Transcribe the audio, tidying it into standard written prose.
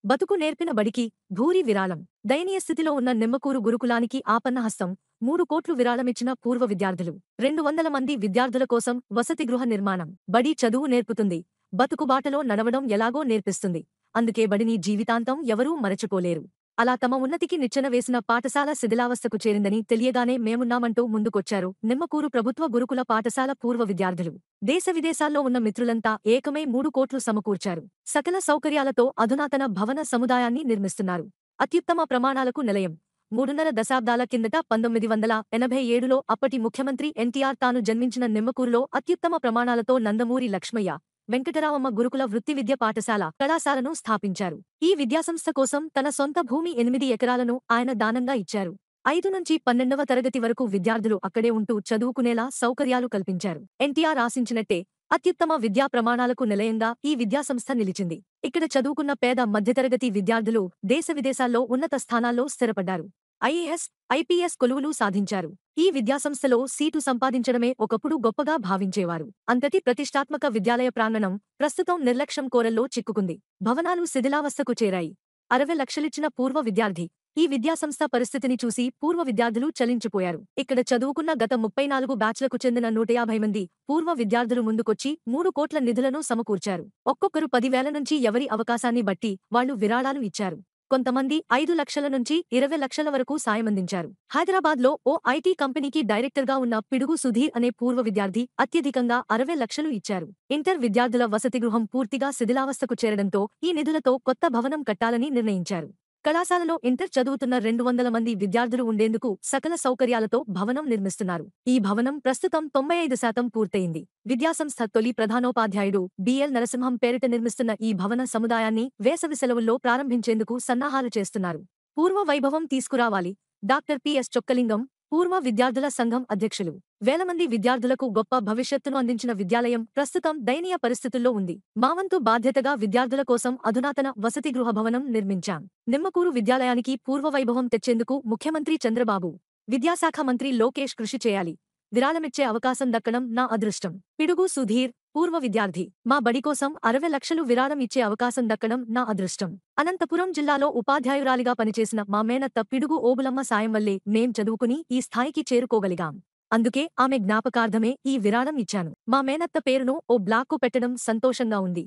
బతుకు నేర్పిన బడికి భూరి విరాళం. దయనీయ స్థితిలో ఉన్న నిమ్మకూరు గురుకులానికి ఆపన్నహస్తం. 3 కోట్లు విరాళమిచ్చిన పూర్వ విద్యార్థులు. 200 మంది విద్యార్థుల కోసం వసతి గృహ నిర్మాణం. బడి చదువు నేర్పుతుంది. బతుకు బాటలో నడవడం ఎలాగో నేర్పిస్తుంది. అందుకే బడిని జీవితాంతం ఎవరూ మరచిపోలేరు. అలా తమ ఉన్నతికి నిచ్చెన వేసిన పాఠశాల శిథిలావస్థకు చేరిందని తెలియగానే మేమున్నామంటూ ముందుకొచ్చారు నిమ్మకూరు ప్రభుత్వ గురుకుల పాఠశాల పూర్వ విద్యార్థులు. దేశ విదేశాల్లో ఉన్న మిత్రులంతా ఏకమై 3 కోట్లు సమకూర్చారు. సకల సౌకర్యాలతో అధునాతన భవన సముదాయాన్ని నిర్మిస్తున్నారు. అత్యుత్తమ ప్రమాణాలకు నిలయం. 3.5 దశాబ్దాల కిందట 1987లో అప్పటి ముఖ్యమంత్రి ఎన్టీఆర్ తాను జన్మించిన నిమ్మకూరులో అత్యుత్తమ ప్రమాణాలతో నందమూరి లక్ష్మయ్య, వెంకటరామమ్మ గురుకుల వృత్తి విద్య పాఠశాల కళాశాలను స్థాపించారు. ఈ విద్యాసంస్థ కోసం తన సొంత భూమి 8 ఎకరాలను ఆయన దానంగా ఇచ్చారు. 5 నుంచి 12వ తరగతి వరకు విద్యార్థులు అక్కడే ఉంటూ చదువుకునేలా సౌకర్యాలు కల్పించారు. ఎన్టీఆర్ ఆశించినట్టే అత్యుత్తమ విద్యా ప్రమాణాలకు నిలయంగా ఈ విద్యాసంస్థ నిలిచింది. ఇక్కడ చదువుకున్న పేద మధ్యతరగతి విద్యార్థులు దేశ విదేశాల్లో ఉన్నత స్థానాల్లో స్థిరపడ్డారు. ఐఏఎస్, ఐపీఎస్ కొలువులు సాధించారు. ఈ విద్యాసంస్థలో సీటు సంపాదించడమే ఒకప్పుడు గొప్పగా భావించేవారు. అంతటి ప్రతిష్టాత్మక విద్యాలయ ప్రాంగణం ప్రస్తుతం నిర్లక్ష్యం కోరల్లో చిక్కుకుంది. భవనాలు శిథిలావస్థకు చేరాయి. 60 లక్షలిచ్చిన పూర్వ విద్యార్థి. ఈ విద్యాసంస్థ పరిస్థితిని చూసి పూర్వ విద్యార్థులు చలించిపోయారు. ఇక్కడ చదువుకున్న గత 34 బ్యాచ్లకు చెందిన 150 మంది పూర్వ విద్యార్థులు ముందుకొచ్చి 3 కోట్ల నిధులను సమకూర్చారు. ఒక్కొక్కరు 10,000 నుంచి ఎవరి అవకాశాన్ని బట్టి వాళ్లు విరాళాలు ఇచ్చారు. కొంతమంది 5 లక్షల నుంచి 20 లక్షల వరకు సాయమందించారు. హైదరాబాద్లో ఓ ఐటీ కంపెనీకి డైరెక్టర్గా ఉన్న పిడుగు సుధీర్ అనే పూర్వ విద్యార్థి అత్యధికంగా 60 లక్షలు ఇచ్చారు. ఇంటర్ విద్యార్థుల వసతి గృహం పూర్తిగా శిథిలావస్థకు చేరడంతో ఈ నిధులతో కొత్త భవనం కట్టాలని నిర్ణయించారు. కళాశాలలో ఇంటర్ చదువుతున్న 200 మంది విద్యార్థులు ఉండేందుకు సకల సౌకర్యాలతో భవనం నిర్మిస్తున్నారు. ఈ భవనం ప్రస్తుతం 95% పూర్తయింది. విద్యాసంస్థ తొలి ప్రధానోపాధ్యాయుడు బిఎల్ నరసింహం పేరిట నిర్మిస్తున్న ఈ భవన సముదాయాన్ని వేసవి సెలవుల్లో ప్రారంభించేందుకు సన్నాహాలు చేస్తున్నారు. పూర్వ వైభవం తీసుకురావాలి. డాక్టర్ పిఎస్ చొక్కలింగం, పూర్వ విద్యార్థుల సంఘం అధ్యక్షులు. వేల మంది విద్యార్థులకు గొప్ప భవిష్యత్తును అందించిన విద్యాలయం ప్రస్తుతం దయనీయ పరిస్థితుల్లో ఉంది. మా వంతు బాధ్యతగా విద్యార్థుల కోసం అధునాతన వసతి గృహ భవనం నిర్మించాం. నిమ్మకూరు విద్యాలయానికి పూర్వ వైభవం తెచ్చేందుకు ముఖ్యమంత్రి చంద్రబాబు, విద్యాశాఖ మంత్రి లోకేష్ కృషి చేయాలి. విరాళమిచ్చే అవకాశం దక్కడం నా అదృష్టం. పిడుగు సుధీర్, పూర్వ విద్యార్థి. మా బడి కోసం 60 లక్షలు విరాళం ఇచ్చే అవకాశం దక్కడం నా అదృష్టం. అనంతపురం జిల్లాలో ఉపాధ్యాయురాలిగా పనిచేసిన మా మేనత్త పిడుగు ఓబులమ్మ సాయం వల్లే మేం చదువుకుని ఈ స్థాయికి చేరుకోగలిగాం. అందుకే ఆమె జ్ఞాపకార్థమే ఈ విరాళం ఇచ్చాను. మా మేనత్త పేరును ఓ బ్లాక్కు పెట్టడం సంతోషంగా ఉంది.